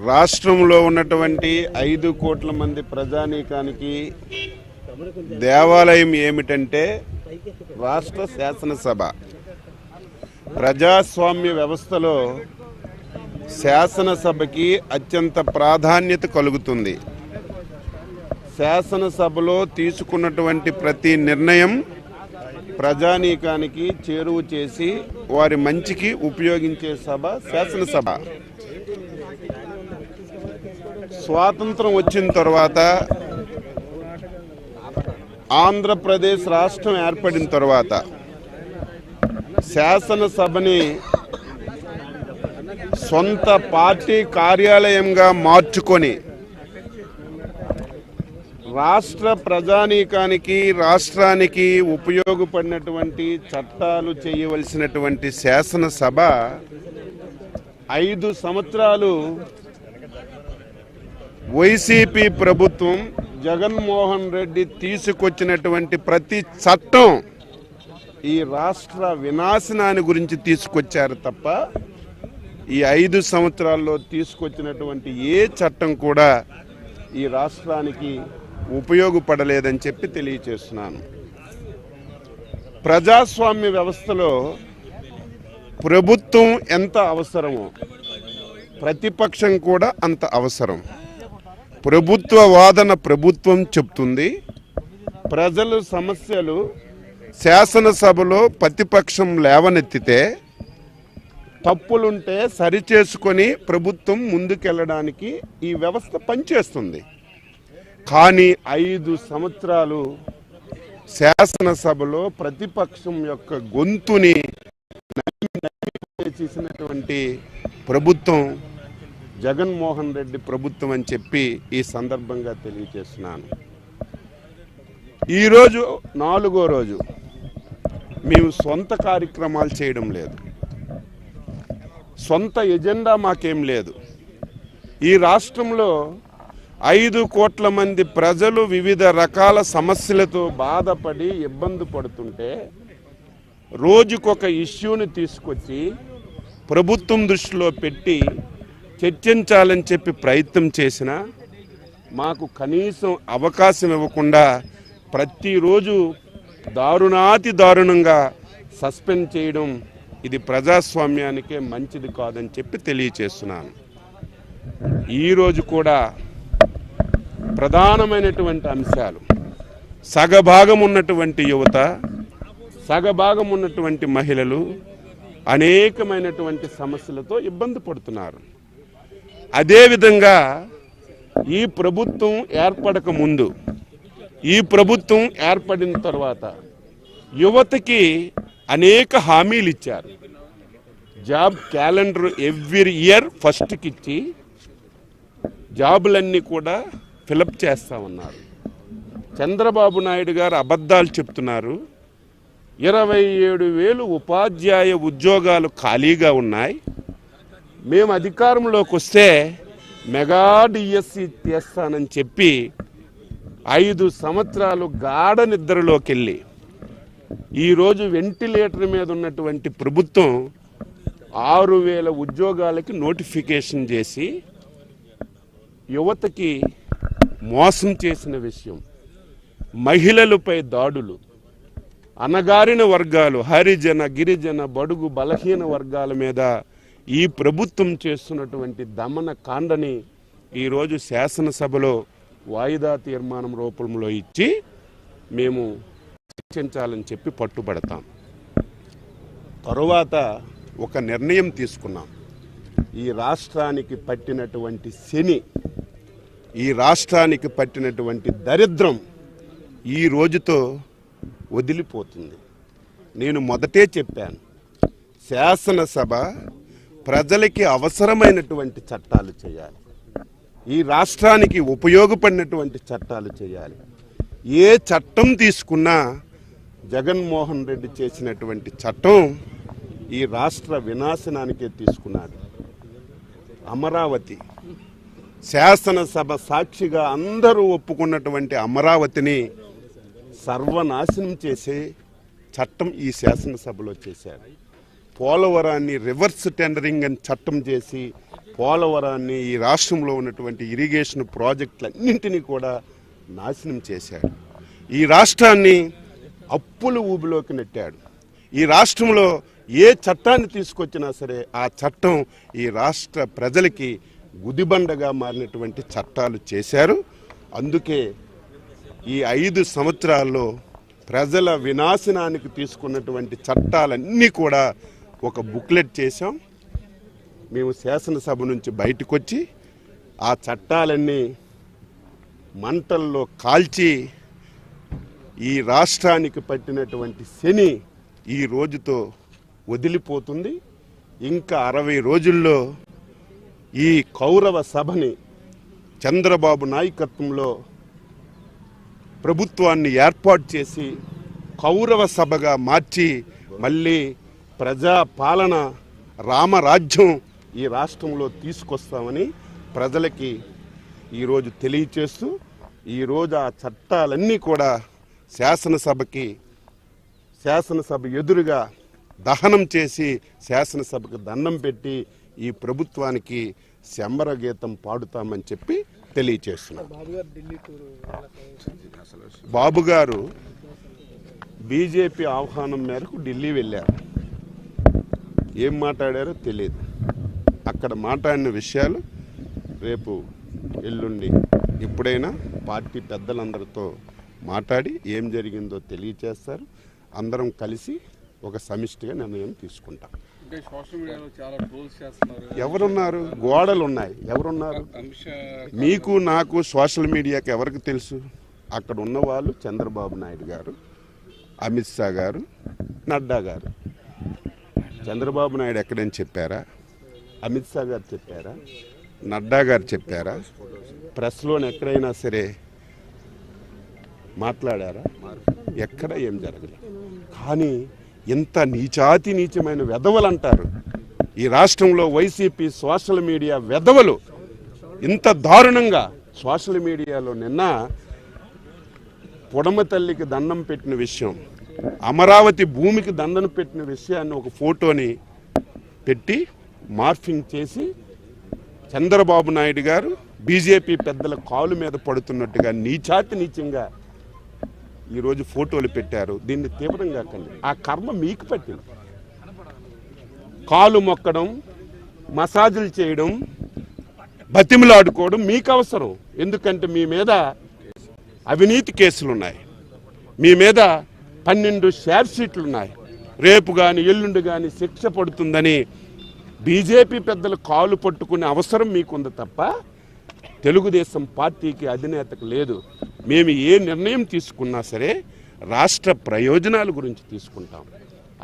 రాష్ట్రంలో ఉన్నటువంటి 5 కోట్ల మంది ప్రజానీకానికి దేవాలయం ఏమిటంటే రాష్ట్ర శాసనసభ. ప్రజాస్వామ్య వ్యవస్థలో శాసనసభకి అత్యంత ప్రాధాన్యత కలుగుతుంది. శాసనసభలో తీసుకున్నటువంటి ప్రతి నిర్ణయం ప్రజానీకానికి చేరువ చేసి వారి మంచికి ఉపయోగించే సభ శాసనసభ. స్వాతంత్రం వచ్చిన తర్వాత ఆంధ్రప్రదేశ్ రాష్ట్రం ఏర్పడిన తర్వాత శాసనసభని సొంత పార్టీ కార్యాలయంగా మార్చుకొని రాష్ట్ర ప్రజానీకానికి రాష్ట్రానికి ఉపయోగపడినటువంటి చట్టాలు చేయవలసినటువంటి శాసనసభ 5 సంవత్సరాలు వైసీపీ ప్రభుత్వం జగన్మోహన్ రెడ్డి తీసుకొచ్చినటువంటి ప్రతి చట్టం ఈ రాష్ట్ర వినాశనాన్ని గురించి తీసుకొచ్చారు తప్ప ఈ 5 సంవత్సరాల్లో తీసుకొచ్చినటువంటి ఏ చట్టం కూడా ఈ రాష్ట్రానికి ఉపయోగపడలేదని చెప్పి తెలియచేస్తున్నాను. ప్రజాస్వామ్య వ్యవస్థలో ప్రభుత్వం ఎంత అవసరమో ప్రతిపక్షం కూడా అంత అవసరం. ప్రభుత్వ వాదన ప్రభుత్వం చెప్తుంది. ప్రజల సమస్యలు శాసనసభలో ప్రతిపక్షం లేవనెత్తితే తప్పులుంటే సరిచేసుకొని ప్రభుత్వం ముందుకెళ్ళడానికి ఈ వ్యవస్థ పనిచేస్తుంది. కానీ 5 సంవత్సరాలు శాసనసభలో ప్రతిపక్షం యొక్క గొంతుని చేసినటువంటి ప్రభుత్వం జగన్మోహన్ రెడ్డి ప్రభుత్వం అని చెప్పి ఈ సందర్భంగా తెలియజేస్తున్నాను. ఈరోజు 4వ రోజు మేము సొంత కార్యక్రమాలు చేయడం లేదు. సొంత ఎజెండా మాకేం లేదు. ఈ రాష్ట్రంలో 5 కోట్ల మంది ప్రజలు వివిధ రకాల సమస్యలతో బాధపడి ఇబ్బంది పడుతుంటే రోజుకొక ఇష్యూని తీసుకొచ్చి ప్రభుత్వం దృష్టిలో పెట్టి చర్చించాలని చెప్పి ప్రయత్నం చేసినా మాకు కనీసం అవకాశం ఇవ్వకుండా ప్రతిరోజు దారుణాతి దారుణంగా సస్పెండ్ చేయడం ఇది ప్రజాస్వామ్యానికే మంచిది కాదని చెప్పి తెలియచేస్తున్నాను. ఈరోజు కూడా ప్రధానమైనటువంటి అంశాలు సగభాగం ఉన్నటువంటి యువత, సగభాగం ఉన్నటువంటి మహిళలు అనేకమైనటువంటి సమస్యలతో ఇబ్బంది పడుతున్నారు. అదేవిధంగా ఈ ప్రభుత్వం ఏర్పడక ముందు, ఈ ప్రభుత్వం ఏర్పడిన తర్వాత యువతకి అనేక హామీలు ఇచ్చారు. జాబ్ క్యాలెండర్ ఎవ్రీ ఇయర్ ఫస్ట్కి ఇచ్చి జాబులన్నీ కూడా ఫిలప్ చేస్తామన్నారు. చంద్రబాబు నాయుడు గారు అబద్ధాలు చెప్తున్నారు. 27,000 ఉపాధ్యాయ ఉద్యోగాలు ఖాళీగా ఉన్నాయి. మేము అధికారంలోకి వస్తే మెగా డిఎస్సి చేస్తానని చెప్పి 5 సంవత్సరాలు గాఢ నిద్రలోకి వెళ్ళి ఈరోజు వెంటిలేటర్ మీద ఉన్నటువంటి ప్రభుత్వం 6,000 ఉద్యోగాలకి నోటిఫికేషన్ చేసి యువతకి మోసం చేసిన విషయం, మహిళలపై దాడులు, అణగారిన వర్గాలు, హరిజన గిరిజన బడుగు బలహీన వర్గాల మీద ఈ ప్రభుత్వం చేస్తున్నటువంటి దమన కాండని ఈరోజు శాసనసభలో వాయిదా తీర్మానం రూపంలో ఇచ్చి మేము చర్చించాలని చెప్పి పట్టుబడతాం. తరువాత ఒక నిర్ణయం తీసుకున్నాం. ఈ రాష్ట్రానికి పట్టినటువంటి శని, ఈ రాష్ట్రానికి పట్టినటువంటి దరిద్రం ఈ రోజుతో వదిలిపోతుంది. నేను మొదటే చెప్పాను, శాసనసభ ప్రజలకి అవసరమైనటువంటి చట్టాలు చేయాలి, ఈ రాష్ట్రానికి ఉపయోగపడినటువంటి చట్టాలు చేయాలి. ఏ చట్టం తీసుకున్నా జగన్మోహన్ రెడ్డి చేసినటువంటి చట్టం ఈ రాష్ట్ర వినాశనానికే తీసుకున్నాడు. అమరావతి శాసనసభ సాక్షిగా అందరూ ఒప్పుకున్నటువంటి అమరావతిని సర్వనాశనం చేసే చట్టం ఈ శాసనసభలో చేశారు. పోలవరాన్ని రివర్స్ టెండరింగ్ అని చట్టం చేసి పోలవరాన్ని ఈ రాష్ట్రంలో ఉన్నటువంటి ఇరిగేషన్ ప్రాజెక్టులన్నింటినీ కూడా నాశనం చేశాడు. ఈ రాష్ట్రాన్ని అప్పుల ఊబిలోకి నెట్టాడు. ఈ రాష్ట్రంలో ఏ చట్టాన్ని తీసుకొచ్చినా సరే ఆ చట్టం ఈ రాష్ట్ర ప్రజలకి గుదిబండగా మారినటువంటి చట్టాలు చేశారు. అందుకే ఈ 5 సంవత్సరాల్లో ప్రజల వినాశనానికి తీసుకున్నటువంటి చట్టాలన్నీ కూడా ఒక బుక్లెట్ చేశాం. మేము శాసనసభ నుంచి బయటకు వచ్చి ఆ చట్టాలన్నీ మంటల్లో కాల్చి ఈ రాష్ట్రానికి పట్టినటువంటి శని ఈ రోజుతో వదిలిపోతుంది. ఇంకా 60 రోజుల్లో ఈ కౌరవ సభని చంద్రబాబు నాయకత్వంలో ప్రభుత్వాన్ని ఏర్పాటు చేసి కౌరవ సభగా మార్చి మళ్ళీ ప్రజాపాలన రామరాజ్యం ఈ రాష్ట్రంలో తీసుకొస్తామని ప్రజలకి ఈరోజు తెలియచేస్తూ ఈరోజు ఆ చట్టాలన్నీ కూడా శాసనసభ ఎదురుగా దహనం చేసి శాసనసభకు దండం పెట్టి ఈ ప్రభుత్వానికి శంబర గీతం పాడుతామని చెప్పి తెలియచేస్తున్నాం. బాబు గారు బీజేపీ ఆహ్వానం మేరకు ఢిల్లీ వెళ్ళారు. ఏం మాట్లాడారో తెలియదు. అక్కడ మాట్లాడిన విషయాలు రేపు ఎల్లుండి ఎప్పుడైనా పార్టీ పెద్దలందరితో మాట్లాడి ఏం జరిగిందో తెలియచేస్తారు. అందరం కలిసి ఒక సమిష్టిగా నిర్ణయం తీసుకుంటాం. ఎవరున్నారు? గోడలు ఉన్నాయి. ఎవరున్నారు? మీకు నాకు సోషల్ మీడియాకి ఎవరికి తెలుసు? అక్కడ ఉన్న వాళ్ళు చంద్రబాబు నాయుడు గారు, అమిత్ షా గారు, నడ్డా గారు. చంద్రబాబు నాయుడు ఎక్కడైనా చెప్పారా? అమిత్ షా గారు చెప్పారా? నడ్డా గారు చెప్పారా? ప్రెస్లోని ఎక్కడైనా సరే మాట్లాడారా? ఎక్కడ ఏం జరగలేదు. కానీ ఎంత నీచాతి నీచమైన వెధవలు అంటారు ఈ రాష్ట్రంలో వైసీపీ సోషల్ మీడియా వెధవలు. ఇంత దారుణంగా సోషల్ మీడియాలో నిన్న పొడమ తల్లికి దండం పెట్టిన విషయం, అమరావతి భూమికి దండం పెట్టిన విషయాన్ని ఒక ఫోటోని పెట్టి మార్ఫింగ్ చేసి చంద్రబాబు నాయుడు గారు బీజేపీ పెద్దల కాలు మీద పడుతున్నట్టుగా నీచాతి నీచంగా ఈరోజు ఫోటోలు పెట్టారు. దీన్ని తీవ్రంగా కండి. ఆ కర్మ మీకు పట్టింది. కాలు మొక్కడం, మసాజులు చేయడం, బతిమలాడుకోవడం మీకు అవసరం. ఎందుకంటే మీ మీద అవినీతి కేసులు ఉన్నాయి, మీ మీద 12 షార్ట్ షీట్లు ఉన్నాయి. రేపు కానీ ఎల్లుండి కానీ శిక్ష పడుతుందని బీజేపీ పెద్దలు కాలు పట్టుకునే అవసరం మీకుంది తప్ప తెలుగుదేశం పార్టీకి అధినేతకు లేదు. మేము ఏ నిర్ణయం తీసుకున్నా సరే రాష్ట్ర ప్రయోజనాల గురించి తీసుకుంటాం.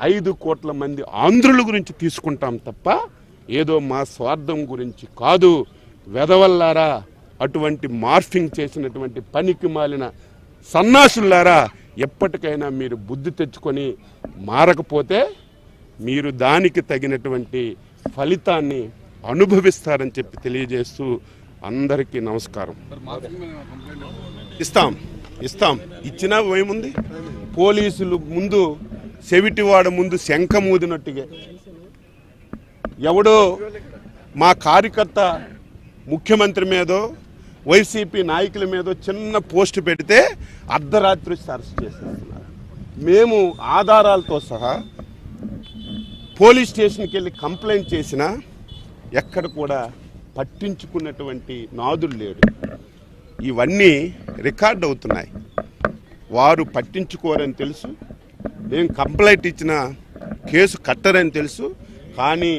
5 కోట్ల మంది ఆంధ్రుల గురించి తీసుకుంటాం తప్ప ఏదో మా స్వార్థం గురించి కాదు. వెధవల్లారా, అటువంటి మార్ఫింగ్ చేసినటువంటి పనికి మాలిన సన్నాసులారా, ఎప్పటికైనా మీరు బుద్ధి తెచ్చుకొని మారకపోతే మీరు దానికి తగినటువంటి ఫలితాన్ని అనుభవిస్తారని చెప్పి తెలియజేస్తూ అందరికీ నమస్కారం. ఇస్తాం ఇచ్చినా ఏముంది? పోలీసులు ముందు చెవిటివాడ ముందు శంఖమూదినట్టుగా ఎవడో మా కార్యకర్త ముఖ్యమంత్రి మీదో వైసీపీ నాయకుల మీదో చిన్న పోస్ట్ పెడితే అర్ధరాత్రి అరెస్ట్ చేసేస్తున్నారు. మేము ఆధారాలతో సహా పోలీస్ స్టేషన్కి వెళ్ళి కంప్లైంట్ చేసినా ఎక్కడ కూడా పట్టించుకున్నటువంటి నాదుడు లేడు. ఇవన్నీ రికార్డ్ అవుతున్నాయి. వారు పట్టించుకోరని తెలుసు, మేము కంప్లైంట్ ఇచ్చిన కేసు కట్టరని తెలుసు. కానీ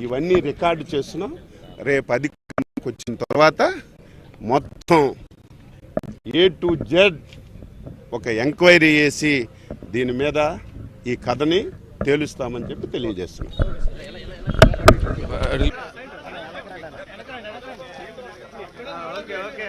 ఇవన్నీ రికార్డు చేస్తున్నాం. రేపు అధికారంలోకి వచ్చిన తర్వాత మొత్తం A to Z ఒక ఎంక్వైరీ చేసి దీని మీద ఈ కథని తేలుస్తామని చెప్పి తెలియజేస్తున్నాం. ఓకే